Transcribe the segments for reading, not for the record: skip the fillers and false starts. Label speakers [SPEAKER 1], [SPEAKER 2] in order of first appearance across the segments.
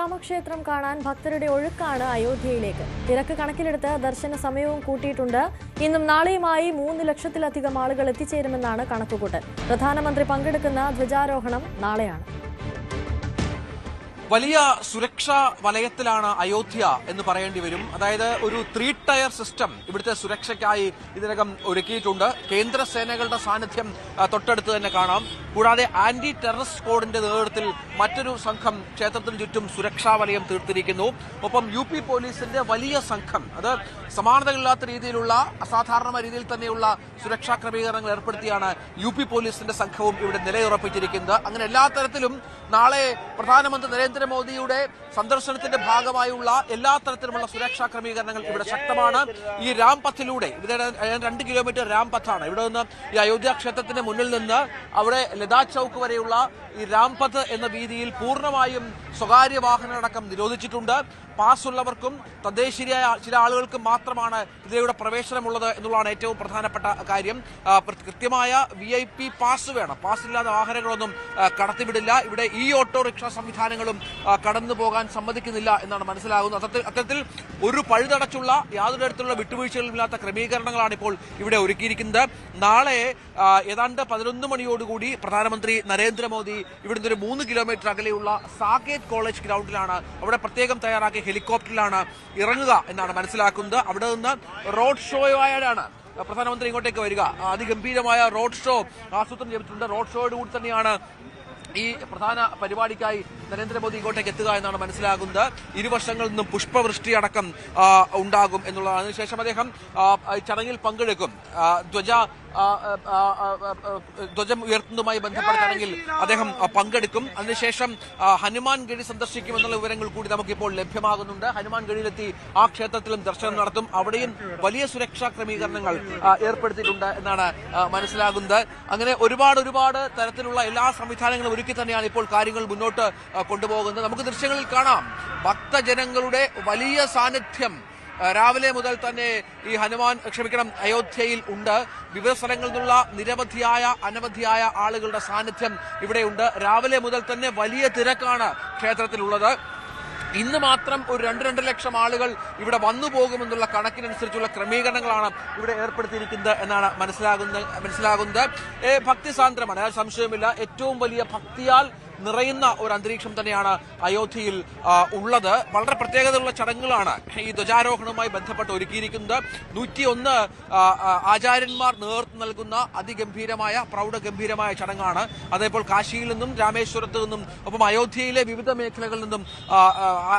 [SPEAKER 1] ശ്രീരാമക്ഷേത്രം കാണാൻ ഭക്തരുടെ ഒഴുക്കാണ് അയോധ്യയിലേക്ക്. തിരക്ക് കണക്കിലെടുത്ത് ദർശന സമയവും കൂട്ടിയിട്ടുണ്ട്. ഇന്നും നാളെയുമായി 3 ലക്ഷത്തിലധികം ആളുകൾ എത്തിച്ചേരുമെന്നാണ് കണക്കുകൂട്ടൽ. പ്രധാനമന്ത്രി പങ്കെടുക്കുന്ന ധ്വജാരോഹണം നാളെയാണ്.
[SPEAKER 2] വലിയ സുരക്ഷാ വലയത്തിലാണ് അയോധ്യ എന്ന് പറയേണ്ടി വരും. അതായത് ഒരു 3 ടയർ സിസ്റ്റം ഇവിടുത്തെ സുരക്ഷയ്ക്കായി ഇതിനകം ഒരുക്കിയിട്ടുണ്ട്. കേന്ദ്ര സേനകളുടെ സാന്നിധ്യം തൊട്ടടുത്ത് തന്നെ കാണാം. കൂടാതെ ആന്റി ടെററിസ്റ്റ് സ്ക്വാഡിന്റെ നേതൃത്വത്തിൽ മറ്റൊരു സംഘം ക്ഷേത്രത്തിന് ചുറ്റും സുരക്ഷാ വലയം തീർത്തിരിക്കുന്നു. ഒപ്പം UP പോലീസിന്റെ വലിയ സംഘം, അത് സമാനതകളില്ലാത്ത രീതിയിലുള്ള അസാധാരണമായ രീതിയിൽ തന്നെയുള്ള സുരക്ഷാ ക്രമീകരണങ്ങൾ ഏർപ്പെടുത്തിയാണ് UP പോലീസിന്റെ സംഘവും ഇവിടെ നിലയുറപ്പിച്ചിരിക്കുന്നത്. അങ്ങനെ എല്ലാ തരത്തിലും നാളെ പ്രധാനമന്ത്രി നരേന്ദ്രമോദിയുടെ സന്ദർശനത്തിന്റെ ഭാഗമായുള്ള എല്ലാ തരത്തിലുമുള്ള സുരക്ഷാ ക്രമീകരണങ്ങൾ ഇവിടെ ശക്തമാണ്. ഈ രാംപഥിലൂടെ, ഇവിടെ 2 കിലോമീറ്റർ രാംപഥാണ്. ഇവിടെ നിന്ന് ഈ അയോധ്യ ക്ഷേത്രത്തിന് മുന്നിൽ നിന്ന് അവിടെ ലതാ ചൌക്ക് വരെയുള്ള ഈ രാംപഥ് എന്ന വീതിയിൽ പൂർണ്ണമായും സ്വകാര്യ വാഹനങ്ങളടക്കം നിരോധിച്ചിട്ടുണ്ട്. പാസ് ഉള്ളവർക്കും തദ്ദേശീയരായ ചില ആളുകൾക്കും മാത്രമാണ് ഇതിലൂടെ പ്രവേശനമുള്ളത് എന്നുള്ളതാണ് ഏറ്റവും പ്രധാനപ്പെട്ട കാര്യം. കൃത്യമായ VIP പാസ് വേണം. പാസ് ഇല്ലാത്ത വാഹനങ്ങളൊന്നും കടത്തിവിടില്ല. ഇവിടെ ഓട്ടോറിക്ഷ സംവിധാനങ്ങളും കടന്നു പോകാൻ സമ്മതിക്കുന്നില്ല എന്നാണ് മനസ്സിലാകുന്നത്. അത്തരത്തിൽ ഒരു പഴുതടച്ചുള്ള യാതൊരു തരത്തിലുള്ള വിട്ടുവീഴ്ചകളില്ലാത്ത ക്രമീകരണങ്ങളാണ് ഇപ്പോൾ ഇവിടെ ഒരുക്കിയിരിക്കുന്നത്. നാളെ ഏതാണ്ട് 11 മണിയോടുകൂടി പ്രധാനമന്ത്രി നരേന്ദ്രമോദി ഇവിടുന്ന് ഒരു 3 കിലോമീറ്റർ അകലെയുള്ള സാകേത് കോളേജ് ഗ്രൗണ്ടിലാണ്, അവിടെ പ്രത്യേകം തയ്യാറാക്കിയ ഹെലികോപ്റ്ററിലാണ് ഇറങ്ങുക എന്നാണ് മനസ്സിലാക്കുന്നത്. അവിടെ നിന്ന് റോഡ് ഷോയായാണ് പ്രധാനമന്ത്രി ഇങ്ങോട്ടേക്ക് വരിക. അതിഗംഭീരമായ റോഡ് ഷോ ആസൂത്രണം ചെയ്തിട്ടുണ്ട്. റോഡ് ഷോയോടുകൂടി തന്നെയാണ് ഈ പ്രധാന പരിപാടിക്കായി നരേന്ദ്രമോദി ഇങ്ങോട്ടേക്ക് എത്തുക എന്നാണ് മനസ്സിലാകുന്നത്. ഇരുവശങ്ങളിൽ നിന്നും പുഷ്പവൃഷ്ടി അടക്കം ഉണ്ടാകും എന്നുള്ളതാണ്. അതിനുശേഷം അദ്ദേഹം ചടങ്ങിൽ പങ്കെടുക്കും. ധ്വജം ഉയർത്തുന്നതുമായി ബന്ധപ്പെട്ട ചടങ്ങിൽ അദ്ദേഹം പങ്കെടുക്കും. അതിനുശേഷം ഹനുമാൻ ഗഡി സന്ദർശിക്കുമെന്നുള്ള വിവരങ്ങൾ കൂടി നമുക്കിപ്പോൾ ലഭ്യമാകുന്നുണ്ട്. ഹനുമാൻ ഗഡിയിലെത്തി ആ ക്ഷേത്രത്തിലും ദർശനം നടത്തും. അവിടെയും വലിയ സുരക്ഷാ ക്രമീകരണങ്ങൾ ഏർപ്പെടുത്തിയിട്ടുണ്ട് എന്നാണ് മനസ്സിലാകുന്നത്. അങ്ങനെ ഒരുപാട് തരത്തിലുള്ള എല്ലാ സംവിധാനങ്ങളും ഒരുക്കി തന്നെയാണ് ഇപ്പോൾ കാര്യങ്ങൾ മുന്നോട്ട് കൊണ്ടുപോകുന്നത്. നമുക്ക് ദൃശ്യങ്ങളിൽ കാണാം ഭക്തജനങ്ങളുടെ വലിയ സാന്നിധ്യം രാവിലെ മുതൽ തന്നെ ഈ അയോധ്യയിൽ ഉണ്ട്. വിവിധ സ്ഥലങ്ങളിൽ നിന്നുള്ള അനവധിയായ ആളുകളുടെ സാന്നിധ്യം ഇവിടെയുണ്ട്. രാവിലെ മുതൽ തന്നെ വലിയ തിരക്കാണ് ക്ഷേത്രത്തിലുള്ളത്. ഇന്ന് മാത്രം ഒരു 2-2 ലക്ഷം ആളുകൾ ഇവിടെ വന്നു പോകുമെന്നുള്ള കണക്കിനനുസരിച്ചുള്ള ക്രമീകരണങ്ങളാണ് ഇവിടെ ഏർപ്പെടുത്തിയിരിക്കുന്നത് എന്നാണ് മനസ്സിലാകുന്നത്. ഭക്തിസാന്ദ്രമാണ്, സംശയമില്ല. ഏറ്റവും വലിയ ഭക്തിയാൽ നിറയുന്ന ഒരു അന്തരീക്ഷം തന്നെയാണ് അയോധ്യയിൽ ഉള്ളത്. വളരെ പ്രത്യേകതയുള്ള ചടങ്ങുകളാണ് ഈ ധ്വജാരോഹണവുമായി ബന്ധപ്പെട്ട് ഒരുക്കിയിരിക്കുന്നത്. 101 ആചാര്യന്മാർ നേതൃത്വം നൽകുന്ന അതിഗംഭീരമായ പ്രൗഢഗംഭീരമായ ചടങ്ങാണ്. അതേപോലെ കാശിയിൽ നിന്നും രാമേശ്വരത്ത് നിന്നും ഒപ്പം അയോധ്യയിലെ വിവിധ മേഖലകളിൽ നിന്നും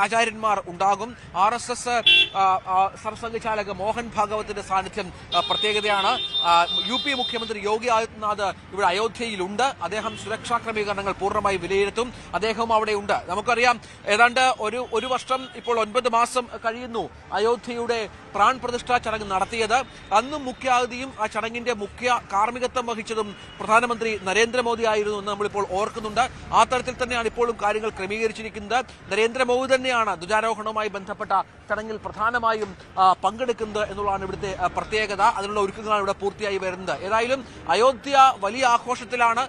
[SPEAKER 2] ആചാര്യന്മാർ ഉണ്ടാകും. RSS സർസംഘചാലക മോഹൻ ഭാഗവത്തിന്റെ സാന്നിധ്യം പ്രത്യേകതയാണ്. UP മുഖ്യമന്ത്രി യോഗി ആദിത്യനാഥ് ഇവിടെ അയോധ്യയിലുണ്ട്. അദ്ദേഹം സുരക്ഷാ ക്രമീകരണങ്ങൾ പൂർണ്ണമായി വിലയിരുത്തും. അദ്ദേഹവും അവിടെയുണ്ട്. നമുക്കറിയാം, ഏതാണ്ട് ഒരു വർഷം, ഇപ്പോൾ 9 മാസം കഴിയുന്നു അയോധ്യയുടെ പ്രാൺ പ്രതിഷ്ഠാ ചടങ്ങ് നടത്തിയത്. അന്നും മുഖ്യാതിഥിയും ആ ചടങ്ങിന്റെ മുഖ്യ കാർമ്മികത്വം വഹിച്ചതും പ്രധാനമന്ത്രി നരേന്ദ്രമോദി ആയിരുന്നു എന്ന് നമ്മളിപ്പോൾ ഓർക്കുന്നുണ്ട്. ആ തരത്തിൽ തന്നെയാണ് ഇപ്പോഴും കാര്യങ്ങൾ ക്രമീകരിച്ചിരിക്കുന്നത്. നരേന്ദ്രമോദി തന്നെയാണ് ധ്വജാരോഹണവുമായി ബന്ധപ്പെട്ട ചടങ്ങിൽ പ്രധാനമായും പങ്കെടുക്കുന്നത് എന്നുള്ളതാണ് ഇവിടുത്തെ പ്രത്യേകത. അതിനുള്ള ഒരുക്കങ്ങളാണ് ഇവിടെ പൂർത്തിയായി വരുന്നത്. ഏതായാലും അയോധ്യ വലിയ ആഘോഷത്തിലാണ്.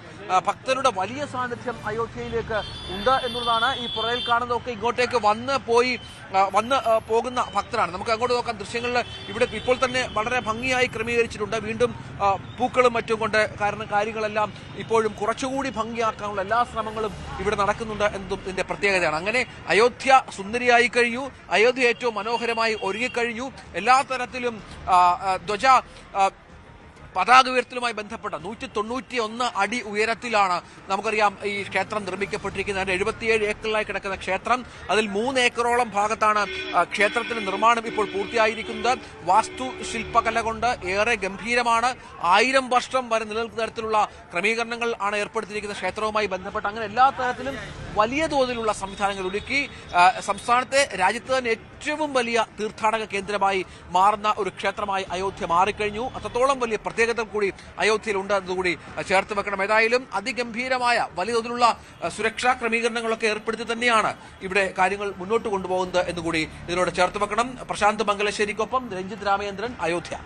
[SPEAKER 2] ഭക്തരുടെ വലിയ സാന്നിധ്യം അയോധ്യയിലേക്ക് ഉണ്ട് എന്നുള്ളതാണ്. ഈ പുറകിൽ കാണുന്നതൊക്കെ ഇങ്ങോട്ടേക്ക് വന്ന് പോകുന്ന ഭക്തരാണ്. നമുക്ക് അങ്ങോട്ട് നോക്കാം. ദൃശ്യങ്ങളിൽ ഇവിടെ ഇപ്പോൾ തന്നെ വളരെ ഭംഗിയായി ക്രമീകരിച്ചിട്ടുണ്ട്. വീണ്ടും പൂക്കളും മറ്റും കൊണ്ട് കാര്യങ്ങളെല്ലാം ഇപ്പോഴും കുറച്ചുകൂടി ഭംഗിയാക്കാനുള്ള എല്ലാ ശ്രമങ്ങളും ഇവിടെ നടക്കുന്നുണ്ട് എന്നതും ഇതിന്റെ പ്രത്യേകതയാണ്. അങ്ങനെ അയോധ്യ സുന്ദരിയായി കഴിഞ്ഞു. അയോധ്യ ഏറ്റവും മനോഹരമായി ഒരുങ്ങിക്കഴിഞ്ഞു. എല്ലാ തരത്തിലും പതാക ഉയർത്തലുമായി ബന്ധപ്പെട്ട 191 അടി ഉയരത്തിലാണ് നമുക്കറിയാം ഈ ക്ഷേത്രം നിർമ്മിക്കപ്പെട്ടിരിക്കുന്നത്. 77 ഏക്കറിലായി കിടക്കുന്ന ക്ഷേത്രം, അതിൽ 3 ഏക്കറോളം ഭാഗത്താണ് ക്ഷേത്രത്തിന്റെ നിർമ്മാണം ഇപ്പോൾ പൂർത്തിയായിരിക്കുന്നത്. വാസ്തുശില്പകല കൊണ്ട് ഏറെ ഗംഭീരമാണ്. 1000 വർഷം വരെ നിലനിൽക്കുന്ന തരത്തിലുള്ള ക്രമീകരണങ്ങൾ ആണ് ഏർപ്പെടുത്തിയിരിക്കുന്ന ക്ഷേത്രവുമായി ബന്ധപ്പെട്ട്. അങ്ങനെ എല്ലാ തരത്തിലും വലിയ തോതിലുള്ള സംവിധാനങ്ങൾ ഒരുക്കി സംസ്ഥാനത്തെ, രാജ്യത്ത് തന്നെ ഏറ്റവും വലിയ തീർത്ഥാടക കേന്ദ്രമായി മാറുന്ന ഒരു ക്ഷേത്രമായി അയോധ്യ മാറിക്കഴിഞ്ഞു. അത്രത്തോളം വലിയ പ്രത്യേകത കൂടി അയോധ്യയിലുണ്ട് എന്നതുകൂടി ചേർത്ത് വെക്കണം. ഏതായാലും അതിഗംഭീരമായ വലിയ തോതിലുള്ള സുരക്ഷാ ക്രമീകരണങ്ങളൊക്കെ ഏർപ്പെടുത്തി തന്നെയാണ് ഇവിടെ കാര്യങ്ങൾ മുന്നോട്ട് കൊണ്ടുപോകുന്നത് എന്നുകൂടി ഇതിനോട് ചേർത്ത് വെക്കണം. പ്രശാന്ത് മംഗലശ്ശേരിക്കൊപ്പം രഞ്ജിത്ത് രാമചന്ദ്രൻ, അയോധ്യ.